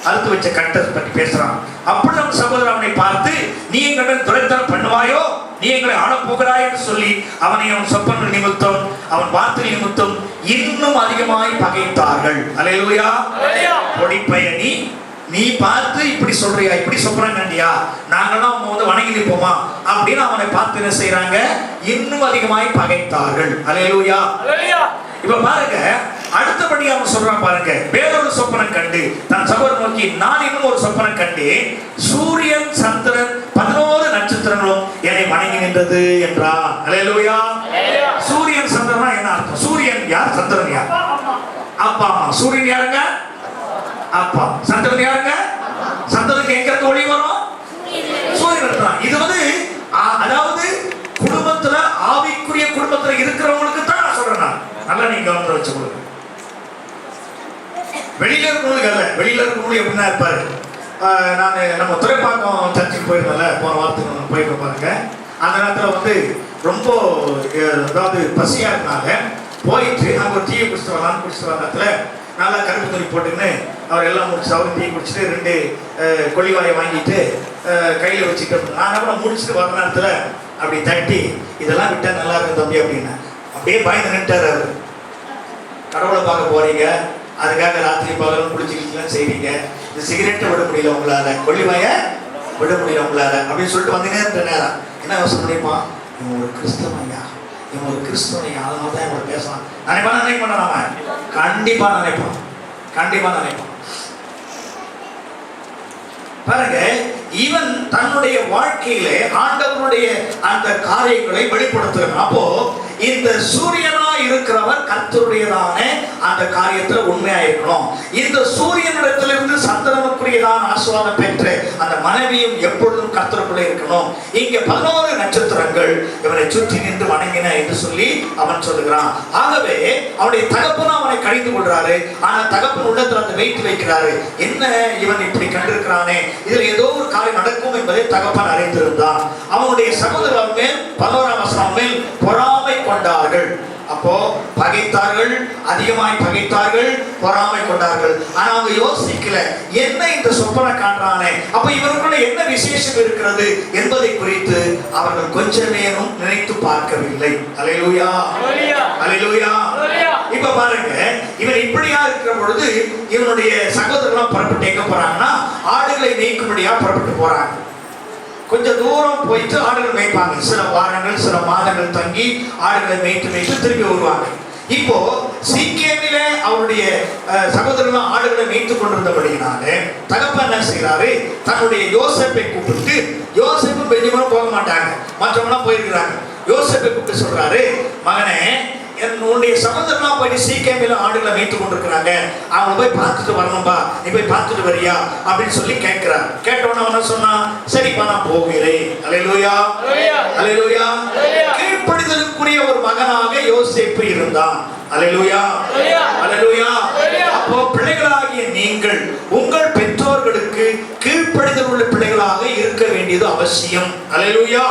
அறுத்து வச்ச கட்டை பற்றி பேசுறான். அப்படி நம்ம சகோதரர் அவனை பார்த்து, நீ எங்களை துரைத்தனம் பண்ணுவாயோ, நீ எங்களை ஆளப் போகிறாய் என்று சொல்லி அவனை அவன் சொப்பன நிமித்தம், அவன் வார்த்தை நிமித்தம் இன்னும் அதிகமாய் பகைத்தார்கள். அல்லேலூயா. பொடிப்பையனி, நீ பார்த்து இப்படி சொல்றியா, இப்படி சொப்பனம் கண்டியா, நாங்களாம் வந்து வணங்கி நிற்போமா அப்படின்னு அவனை பார்த்து என்ன செய்யறாங்க, இன்னும் அதிகமாய் பகைத்தார்கள். அல்லேலூயா. இப்ப பாருங்க, அடுத்தபடி அவன் சொல்றான் பாருங்க, வேறொரு சொப்பனம் கண்டு தன் சகோதரன் நோக்கி, நான் இன்னும் ஒரு சொப்பனம் கண்டு, சூரியன் சந்திரன் 11 நட்சத்திரங்களும் என்னை வணங்கி நின்றது என்றான். அல்லேலூயா. சூரியன் சந்திரனா என்ன அர்த்தம்? சூரியன் யார்? சந்திரன் யார்? அப்பா அம்மா. சூரியன் யாருங்க? அப்பா. சந்திரன் யாருங்க? சந்திரனுக்கு எங்க இருந்து ஒளி வரும்? சூரியன் தான். இது வந்து அதாவது குடும்பத்துல, ஆவிக்குரிய குடும்பத்துல இருக்கிறவங்களுக்கு தான் நான் சொல்றேன். நல்லா நீங்க கவனத்தை வச்சு கொடுங்க. வெளியில இருக்கவங்களுக்கு அல்ல. வெளியில இருக்கவங்களுக்கு எப்படின்னா இருப்பாரு. நான் நம்ம துறைப்பாக்கம் சர்ச்சுக்கு போயிருந்தோம்ல, போன வாரத்துக்கு போயிருக்க பாருங்க. அந்த நேரத்தில் வந்து ரொம்ப அதாவது பசியா இருந்தாங்க. போயிட்டு அங்கே ஒரு டீயை குடிச்சிட்டு வரலான்னு குடிச்சிட்டு வர நேரத்தில் நல்லா கருப்பு துணி போட்டுன்னு அவர் எல்லாம் முடிச்சு, அவரும் டீ குடிச்சிட்டு 2 கொள்ளிவாயை வாங்கிட்டு கையில் வச்சுட்டு, நான் கூட முடிச்சுட்டு வர நேரத்தில் அப்படி தட்டி, இதெல்லாம் விட்டா நல்லா இருக்கும் தம்பி அப்படின்னு அப்படியே பயந்து நின்ட்டார். அவர் கடவுளை பார்க்க போறீங்க, அதுக்காக ராத்திரி பகலும் குளிச்சுக்கலாம் செய்வீங்க, இந்த சிகரெட்டை விட முடியல உங்களால, கொள்ளிவாய விட முடியல உங்களால அப்படின்னு சொல்லிட்டு வந்தீங்க. நேரம் என்ன யோசனை முடியுமா, இவன் ஒரு கிறிஸ்தவனையா, இவன் ஒரு கிறிஸ்தவனையா, அதனால தான் இவங்க பேசலாம் நினைப்பான். நினைக்க மாட்டான், அவன் கண்டிப்பா நினைப்பான், கண்டிப்பா நினைப்பான். பாருங்க, இவன் தன்னுடைய வாழ்க்கையிலே ஆண்டவனுடைய அந்த காரியங்களை வெளிப்படுத்துகிறான். அப்போ இந்த சூரியனா இருக்கிறவர் கர்த்தருடையதான அந்த காரியத்துல உண்மையா இருக்கணும். இந்த சூரியனிடத்திலிருந்து சந்திரனுக்குரியதான ஆசீர்வாதம் பெற்று அந்த மனைவியும் எப்பொழுதும் கர்த்தருக்குள்ளே இருக்கணும். இங்க 11 நட்சத்திரங்கள் இவனை சுற்றி நின்று வணங்கின என்று சொல்லி அவன் சொல்லுகிறான். ஆகவே அவனுடைய தகப்பனும் அவனை கடிந்து கொள்றாரு. ஆனா தகப்பன் உள்ளத்துல அந்த வெயிட் வைக்கிறாரு, என்ன இவன் இப்படி கண்டிருக்கிறானே, இதுல ஏதோ ஒரு காரியம் நடக்கும் என்பதை தகப்பன் அறிந்திருந்தான். அவனுடைய சகோதரர் மேல் 11ஆம் வசனம் மேல் பொறாமை கொண்டார்கள். அப்போ பகைத்தார்கள், அதிகமாய் பகைத்தார்கள், பொறாமை கொண்டார்கள். ஆனா அவங்க யோசிக்கல, என்ன இந்த சொப்பனை காண்றானே, அப்ப இவருக்குள்ள என்ன விசேஷம் இருக்கிறது என்பதை குறித்து அவர்கள் கொஞ்ச நேரம் நினைத்து பார்க்கவில்லை. அல்லேலூயா, அல்லேலூயா. இப்ப பாருங்க, இவன் இப்படியா இருக்கிற பொழுது இவனுடைய சகோதரர்கள் புறப்பட்டு எங்க போறாங்கன்னா, ஆடுகளை மேய்க்கும்படியா புறப்பட்டு போறாங்க. கொஞ்சம் தூரம் போயிட்டு ஆடுகள் மேய்ப்பாங்க. சில வாரங்கள், சில மாதங்கள் தங்கி ஆடுகளை மேய்த்து திரும்பி வருவாங்க. இப்போ சீக்கேமிலே அவருடைய சகோதரர்கள் ஆடுகளை மேய்த்து கொண்டிருந்தபடியினால தகப்பன் என்ன செய்யறாரு, தன்னுடைய யோசேப்பை கூப்பிட்டு, யோசேப்பும் பெஞ்சமினும் போக மாட்டாங்க, மற்றவங்களாம் போயிருக்கிறாங்க. யோசேப்பை கூப்பிட்டு சொல்றாரு, மகனே உன்னுடைய சகோதரனா போயிட்டு சீக்கிரமில ஆடுகளை மேய்த்து கொண்டிருக்கிறாங்க, அவங்க போய் பார்த்துட்டு வரணும்பா, நீ போய் பார்த்துட்டு வரியா அப்படின்னு சொல்லி கேட்கிறார். கேட்டவன அவன் சொன்னா, சரிப்பா நான் போகிறேன். அல்லேலூயா, அல்லேலூயா. கீழ்ப்படிதலுக்குரிய ஒரு மகனாக யோசேப்பு இருந்தான். அல்லேலூயா, அல்லேலூயா. அப்போ பிள்ளைகளாகிய நீங்கள் உங்கள் பெற்றோர்களுக்கு கீழ்ப்படிதல் உள்ள பிள்ளைகளாக இருக்க வேண்டியது அவசியம். அல்லேலூயா.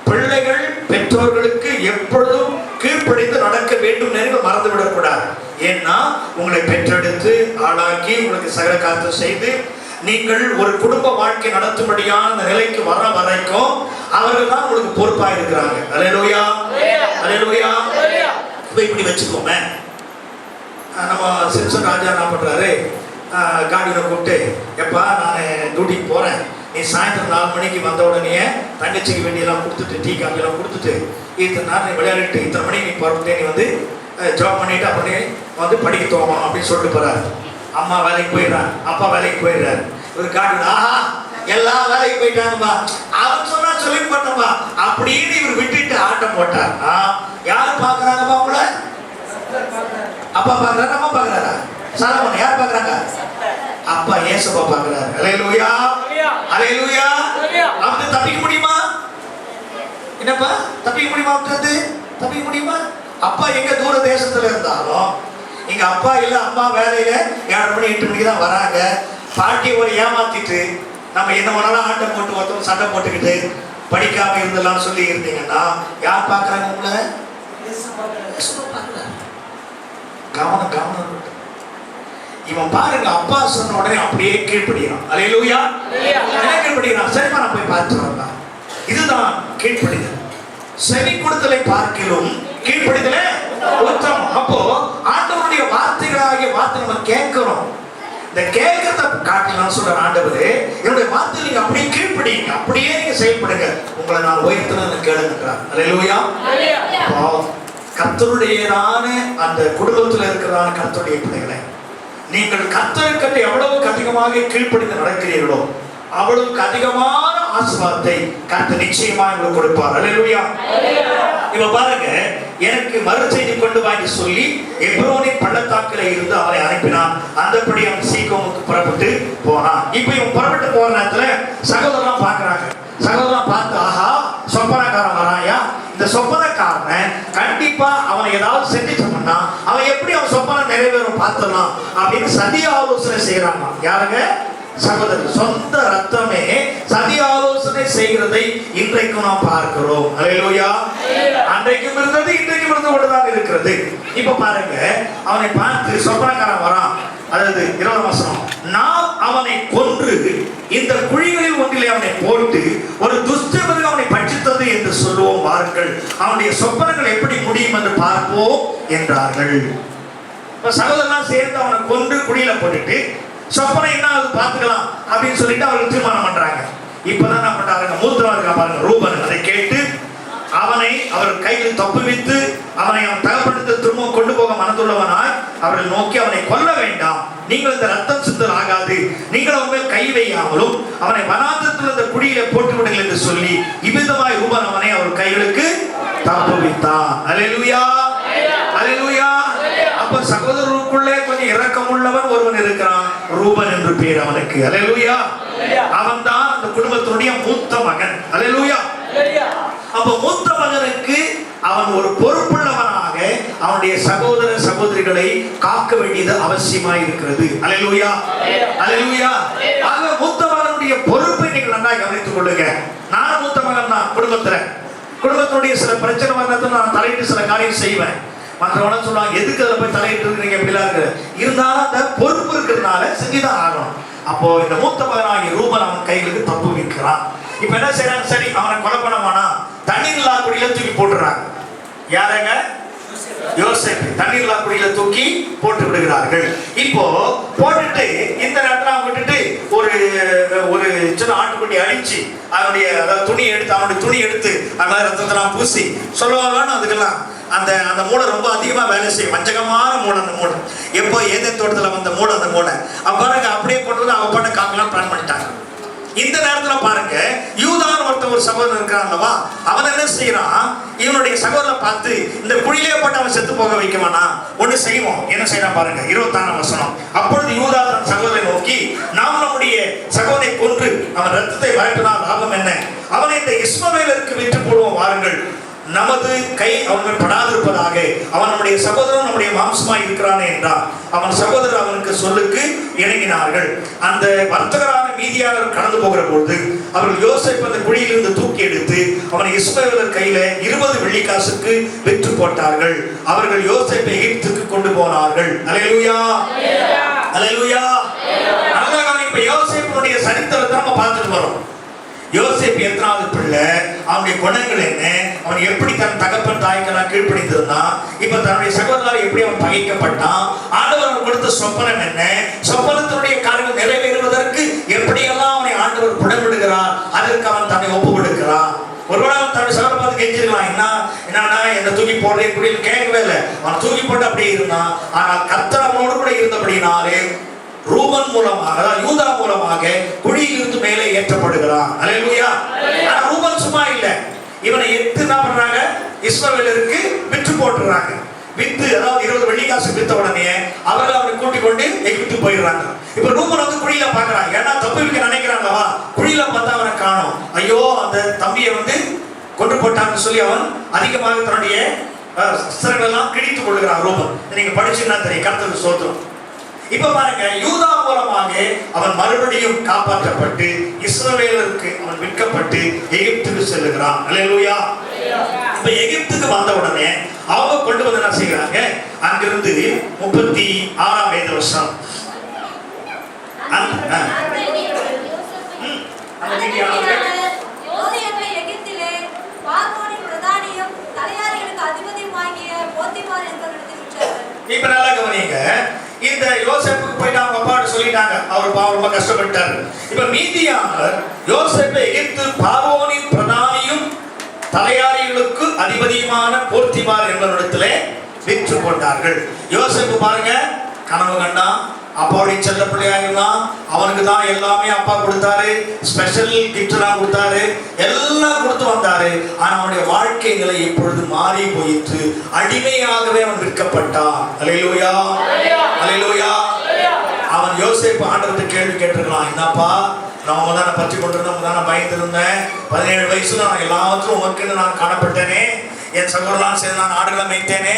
பிள்ளைகள் பெற்றோர்களுக்கு எப்பொழுதும் கீழ்ப்படிந்து நடக்க வேண்டும் என்று மறந்து விடக்கூடாது. ஏன்னா உங்களை பெற்றெடுத்து ஆளாக்கி உங்களுக்கு சகல காரியம் செய்து நீங்கள் ஒரு குடும்ப வாழ்க்கை நடத்தும்படியான அந்த நிலைக்கு வர வரைக்கும் அவர்கள் தான் உங்களுக்கு பொறுப்பாக இருக்கிறாங்க. அல்லேலூயா, அல்லேலூயா. இப்படி வச்சுக்கோமே, நம்ம சிம்சன் ராஜா என்ன பண்றாரு, காடியில் கூப்பிட்டு, எப்பா நான் டியூட்டிக்கு போறேன், நீ சாயந்தரம் 4 மணிக்கு வந்த உடனே தங்கச்சிக்கு வேண்டியெல்லாம் கொடுத்துட்டு டீ காஃபியெல்லாம் கொடுத்துட்டு இத்தனை நேரம் நீ விளையாடிட்டு இத்தனை மணிக்கு நீ போகிறதே நீ வந்து ஜாப் பண்ணிட்டு அப்படியே வந்து படிக்க துவங்கணும் அப்படின்னு சொல்லிட்டு போறாரு. அம்மா வேலைக்கு போயிடுறான், அப்பா வேலைக்கு போயிடுறாரு. ஒரு காடு, ஆஹா எல்லா வேலைக்கு போயிட்டாங்கப்பா, அவன் சொன்னா சொல்லி பண்ணப்பா அப்படின்னு இவர் விட்டுட்டு ஆட்டம் போட்டார். யாரு பாக்குறாங்கப்பா உங்களை? அப்பா பாக்குறாரு, அம்மா பாக்குறாரா? சாலமோன் யார் பாக்குறாங்க? அப்பா இயேசுவா பாக்குறாரு. அல்லேலூயா, அல்லேலூயா. அவன் தப்பிக்க முடியுமா? என்னப்பா தப்பிக்க முடியுமா? தப்பிக்க முடியுமா? அப்பா எங்க தூர தேசத்துல இருந்தாலும் எங்க அப்பா இல்ல அம்மா வேலையில 7 மணி 8 மணிக்கு தான் வராங்க. பாட்டி ஒரு ஏமாத்திட்டு நம்ம என்ன வேணாலும் ஆட்டம் போட்டு ஒருத்தவங்க சண்டை போட்டுக்கிட்டு படிக்காம இருந்தெல்லாம் சொல்லி இருந்தீங்கன்னா யார் பாக்குறாங்க உங்களை? கவனம் கவனம். இவன் பாருங்க, அப்பா சொன்ன உடனே அப்படியே கீழ்ப்படிகிறான். அல்லேலூயா, கீழ்ப்படிகிறான். சரிமா நான் போய் பார்த்து வரலாம். இதுதான் கீழ்ப்படிதல். செவி கொடுத்தலை பார்க்கிலும் கீழ்ப்படிதலே உத்தமம். அப்போ ஆண்டவருடைய வார்த்தைகளாகிய வார்த்தை நம்ம கேட்கிறோம். இந்த கேட்கறத காட்டலாம் சொல்ற ஆண்டவரே, என்னுடைய வார்த்தை நீங்க அப்படியே கீழ்ப்படிங்க, அப்படியே நீங்க செயல்படுங்க, உங்களை நான் உயர்த்தணும்னு கேளுங்கிறார். அல்லேலூயா. கர்த்தருடையதான அந்த குடும்பத்தில் இருக்கிறதான கர்த்தருடைய பிள்ளைகளை நீங்கள் கர்த்தருக்கு எவ்வளவுக்கு அதிகமாக கீழ்ப்படிந்து நடக்கிறீர்களோ அவ்வளவுக்கு அதிகமான ஆசீர்வாதத்தை கர்த்தர் நிச்சயமா உங்களுக்கு கொடுப்பார். அல்லேலூயா. இப்ப பாருங்க, எனக்கு மறுசெய்தி கொண்டு வாங்கி சொல்லி எப்ரோனின் பள்ளத்தாக்கில இருந்து அவரை அனுப்பினான். அந்தபடி அவன் சீக்கோமுக்கு புறப்பட்டு போனான். இப்ப இவன் புறப்பட்டு போற நேரத்துல சகோதரன் பாக்குறாங்க. சகோதரன் பார்த்து, ஆஹா சொப்பனக்காரன் வராயா, இந்த சொப்பனக்காரன் கண்டிப்பா அவனை ஏதாவது செஞ்சுட்டோம்னா அவன் எப்படி அவன் சொப்பனை நிறைவேறும் பார்த்துடலாம் அப்படின்னு சதி ஆலோசனை செய்யறாங்க. யாருங்க? சகோதரர். சொந்த ரத்தமே சதி ஆலோசனை செய்கிறதை இன்றைக்கும் நாம் பார்க்கிறோம். அல்லேலூயா. அன்றைக்கும் இருந்தது, இன்றைக்கும் இருந்து கொண்டுதான் இருக்கிறது. இப்ப பாருங்க, அவனை பார்த்து சொப்பனக்காரன் வரான். அதாவது 20 வசனம், நாம் அவனை கொன்று இந்த குழிகளில் ஒன்றிலே அவனை போட்டு ஒரு துஷ்டமிருகம் அவனை பட்சித்தது என்று சொல்லுவோம், வாருங்கள் அவனுடைய சொப்பனங்கள் எப்படி முடியும் என்று பார்ப்போம் என்றார்கள். இப்ப சகோதரன் சேர்ந்து அவனை கொன்று குழியில போட்டுட்டு சொப்பனை என்ன அது பார்த்துக்கலாம் அப்படின்னு சொல்லிட்டு அவர்கள் தீர்மானம் பண்றாங்க. இப்பதான் என்ன பண்றாங்க, மூத்தவன் இருக்கா பாருங்க, ரூபன், அதை கேட்டு அவனை அவர் கையில் தப்புவித்து அவனை அவன் தகப்படுத்த திரும்ப கொண்டு போக மனதுள்ளவனாய் அவர்கள் நோக்கி, அவனை கொல்ல வேண்டாம், நீங்கள் இந்த ரத்தம் சிந்தல் ஆகாது, நீங்கள் அவன் மேல் கை வையாமலும் அவனை வனாந்தரத்தில் இந்த குழியில போட்டு விடுங்கள் என்று சொல்லி இவ்விதமாய் ரூபன் அவனை அவர் கைகளுக்கு தப்புவித்தான். அல்லேலூயா, அல்லேலூயா. அப்ப சகோதரருக்குள்ளே கொஞ்சம் இரக்கம் உள்ளவன் ஒருவன் இருக்கிறான், ரூபன் என்று பேர் அவனுக்கு. அல்லேலூயா. அவன் தான் அந்த குடும்பத்தினுடைய மூத்த மகன். அல்லேலூயா. அப்ப மூத்த மகனுக்கு அவன் ஒரு பொறுப்புள்ளவனாக அவனுடைய சகோதர சகோதரிகளை காக்க வேண்டியது அவசியமாய் இருக்கிறது. அல்லேலூயா, அல்லேலூயா. ஆக மூத்த மகனுடைய பொறுப்பை நீங்கள் நன்றாக கவனித்துக் கொள்ளுங்க. நான் மூத்த மகன் தான் குடும்பத்தினுடைய சில பிரச்சனை வந்தது நான் தலையிட்டு சில காரியம் செய்வேன். மற்றவன சொல்லுவாங்க, எதுக்கு அதில் போய் தலையிட்டு இருக்கிறீங்க அப்படிலாம் இருக்கு. இருந்தாலும் அந்த பொறுப்பு இருக்கிறதுனால செஞ்சுதான் ஆகணும். அப்போ இந்த மூத்த மகனாகிய ரூபன் அவன் கைகளுக்கு தப்பு வைக்கிறான். இப்ப என்ன செய்யறாங்க, சரி அவனை கொலை பண்ண வேணாம், தண்ணீர் குடியில தூக்கி போட்டுறாங்க. யாரங்க? யோசேப்பு. தண்ணீர் குடியில தூக்கி போட்டு விடுகிறார்கள். இப்போ போட்டுட்டு இந்த நேரத்தில் அவன் விட்டுட்டு ஒரு சின்ன ஆட்டுக்குட்டி அழிச்சு அவனுடைய துணி எடுத்து அவனுடைய துணி எடுத்து அதனால ரத்தத்தெல்லாம் பூசி சொல்லுவாங்க. அதுக்கெல்லாம் அந்த அந்த மூளை ரொம்ப அதிகமா வேலை செய்யும், வஞ்சகமான மூளை. அந்த மூளை எப்போ ஏதேன் தோட்டத்தில் வந்த மூளை, அந்த மூளை அவன் பாருங்க அப்படியே போட்டு அவன் பண்ண காக்கலாம் பிளான் பண்ணிட்டாங்க. இந்த நேரத்துல பாருங்க, யூதான் ஒரு சகோதரன் இருக்கிறான் அல்லவா, அவன் என்ன செய்யறான், இவனுடைய சகோதரனை பார்த்து இந்த குழியிலே போட்டு அவன் செத்து போக வைக்கவானா, ஒண்ணு செய்வோம். என்ன செய்யறான் பாருங்க, 26ஆம் வசனம். அப்பொழுது யூதா தன் சகோதரனை நோக்கி, நாம் நம்முடைய சகோதரனை கொன்று அவன் ரத்தத்தை வரட்டினால் லாபம் என்ன, அவனை இந்த இஸ்மவேலருக்கு விற்று போடுவோம் வாருங்கள், நமது கை அவன் படாதிருப்பதாக, அவன் நம்முடைய சகோதரன் நம்முடைய மாம்சமாய் இருக்கிறானே என்றான். அவன் சகோதரர் அவனுக்கு சொல்லுக்கு இணங்கினார்கள். அந்த வர்த்தகரான மீதியாளர் கடந்து போகிற பொழுது அவர்கள் யோசேப்பு அந்த குழியிலிருந்து தூக்கி எடுத்து அவனை இஸ்மவேலர் கையில 20 வெள்ளிக்காசுக்கு விற்று போட்டார்கள். அவர்கள் யோசேப்பை எகிப்துக்கு கொண்டு போனார்கள். அல்லேலூயா, அல்லேலூயா. நல்லா இப்ப யோசேப்பினுடைய சரித்திரத்தை நம்ம பார்த்துட்டு வரோம். யோசேப்பு எத்தனாவது பிள்ளை, அவனுடைய குணங்கள் என்ன, அவன் எப்படி தன் தகப்பன் தாய்க்கெல்லாம் கீழ்ப்படிந்திருந்தான், இப்ப தன்னுடைய சகோதரரால் எப்படி அவன் பகைக்கப்பட்டான், ஆண்டவர் அவன் கொடுத்த சொப்பனம் என்ன, சொப்பனத்தினுடைய காரியங்கள் நிறைவேறுவதற்கு எப்படியெல்லாம் அவனை ஆண்டவர் புடமிடுகிறார், அதற்கு அவன் தன்னை ஒப்பு கொடுக்கிறான். ஒருவேளை அவன் தன்னுடைய சகோதரரை பார்த்து கெஞ்சிருக்கலாம், என்னன்னா என்ன தூக்கி போடுறேன் குடியில் கேட்கவே இல்லை, அவன் தூக்கி போட்டு அப்படியே இருந்தான். ஆனால் கர்த்தர் அவனோடு கூட இருந்தபடினாலே ரூபன் மூலமாக, அதாவது யூதா மூலமாக குழியில் இருந்து மேலே ஏற்றப்படுகிறான். அல்லேலூயா. ஆனா ரூபன் சும்மா இல்ல, இவனை எடுத்து என்ன பண்றாங்க, இஸ்மவேலருக்கு விற்று போட்டுறாங்க. வித்து, அதாவது 20 வெள்ளிக்காசு வித்த உடனே அவர்கள் அவனை கூட்டிக் கொண்டு எகிப்து போயிடுறாங்க. இப்ப ரூபன் வந்து குழியில பாக்குறான், ஏன்னா தப்பு வைக்க நினைக்கிறாங்களவா, குழியில பார்த்தா அவனை காணும். ஐயோ அந்த தம்பியை வந்து கொண்டு போட்டான்னு சொல்லி அவன் அதிகமாக தன்னுடைய வஸ்திரங்கள் எல்லாம் கிழித்துக் கொள்கிறான் ரூபன். நீங்க படிச்சுன்னா தெரியும், கர்த்தருக்கு ஸ்தோத்திரம். இப்ப பாருங்க, யூதா மூலமாக அவன் மறுபடியும் காப்பாற்றப்பட்டு இஸ்ரவேலருக்கு அவன் விற்கப்பட்டு எகிப்துக்கு செல்லுகிறான். அல்லேலூயா. இப்ப எகிப்துக்கு வந்த உடனே அவங்க கொண்டு வந்து என்ன செய்யறாங்க, அங்கிருந்து 36ஆம் வசனம். இப்ப நல்லா கவனிங்க, இந்த யோசேப்புக்கு போயிட்டு அவங்க அப்பாட்ட சொல்லிட்டாங்க, அவர் பாவம் ரொம்ப கஷ்டப்பட்டார். இப்ப மீதியானவர் யோசேப்பை எகிப்து பார்வோனின் பிரதானியும் தலையாரிகளுக்கு அதிபதியுமான போர்த்திபார் என்பவரிடத்திலே விற்று போட்டார்கள். யோசேப்பு பாருங்க, கனவு கண்டான், அப்பாவுடைய செல்ல பிள்ளையாக இருந்தான், அவனுக்கு தான் எல்லாமே அப்பா கொடுத்தாரு, ஸ்பெஷல் கிஃப்ட் எல்லாம் கொடுத்தாரு, எல்லாம் கொடுத்து வந்தாரு. ஆனா அவனுடைய வாழ்க்கை நிலை இப்பொழுது மாறி போயிற்று, அடிமையாகவே அவன் விற்கப்பட்டான். அல்லேலூயா, அல்லேலூயா. அவன் யோசேப்பு ஆண்டவர்கிட்ட கேள்வி கேட்டிருக்கலாம், என்னப்பா நான் உதான பற்றி கொண்டிருந்தேன், உதான பயந்திருந்தேன், 17 வயசுல நான் எல்லாத்துக்கும் உனக்குன்னு நான் காணப்பட்டேனே, என் சகோதரலாம் சேர்ந்து நான் ஆடுகளை மேய்த்தேனே,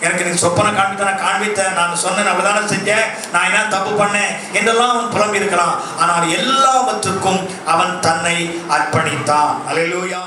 எனக்கு நீ சொப்பனை காண்பித்தேன், நான் சொன்னேன், அப்படிதானே செஞ்சேன், நான் என்ன தப்பு பண்ணேன் என்றெல்லாம் அவன் புலம்பி இருக்கிறான். ஆனால் எல்லாவற்றுக்கும் அவன் தன்னை அர்ப்பணித்தான். அல்லேலூயா.